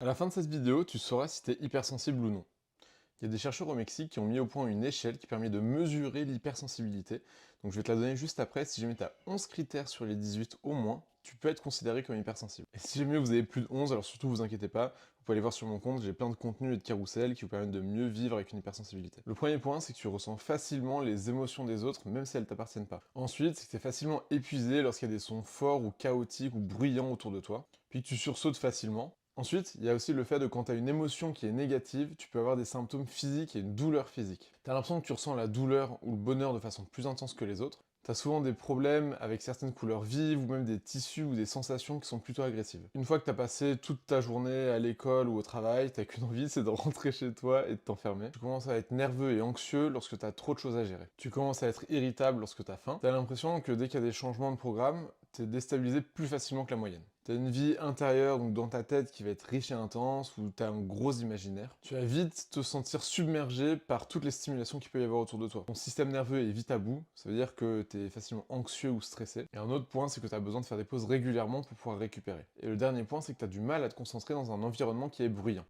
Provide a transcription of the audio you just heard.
À la fin de cette vidéo, tu sauras si tu es hypersensible ou non. Il y a des chercheurs au Mexique qui ont mis au point une échelle qui permet de mesurer l'hypersensibilité. Donc je vais te la donner juste après. Si jamais tu as 11 critères sur les 18 au moins, tu peux être considéré comme hypersensible. Et si jamais vous avez plus de 11, alors surtout vous inquiétez pas, vous pouvez aller voir sur mon compte, j'ai plein de contenus et de carousels qui vous permettent de mieux vivre avec une hypersensibilité. Le premier point, c'est que tu ressens facilement les émotions des autres, même si elles t'appartiennent pas. Ensuite, c'est que tu es facilement épuisé lorsqu'il y a des sons forts ou chaotiques ou bruyants autour de toi. Puis que tu sursautes facilement. Ensuite, il y a aussi le fait de quand tu as une émotion qui est négative, tu peux avoir des symptômes physiques et une douleur physique. Tu as l'impression que tu ressens la douleur ou le bonheur de façon plus intense que les autres. Tu as souvent des problèmes avec certaines couleurs vives ou même des tissus ou des sensations qui sont plutôt agressives. Une fois que tu as passé toute ta journée à l'école ou au travail, t'as qu'une envie, c'est de rentrer chez toi et de t'enfermer. Tu commences à être nerveux et anxieux lorsque tu as trop de choses à gérer. Tu commences à être irritable lorsque tu as faim. Tu as l'impression que dès qu'il y a des changements de programme, tu es déstabilisé plus facilement que la moyenne. Tu as une vie intérieure, donc dans ta tête, qui va être riche et intense, où tu as un gros imaginaire. Tu vas vite te sentir submergé par toutes les stimulations qu'il peut y avoir autour de toi. Ton système nerveux est vite à bout, ça veut dire que tu es facilement anxieux ou stressé. Et un autre point, c'est que tu as besoin de faire des pauses régulièrement pour pouvoir récupérer. Et le dernier point, c'est que tu as du mal à te concentrer dans un environnement qui est bruyant.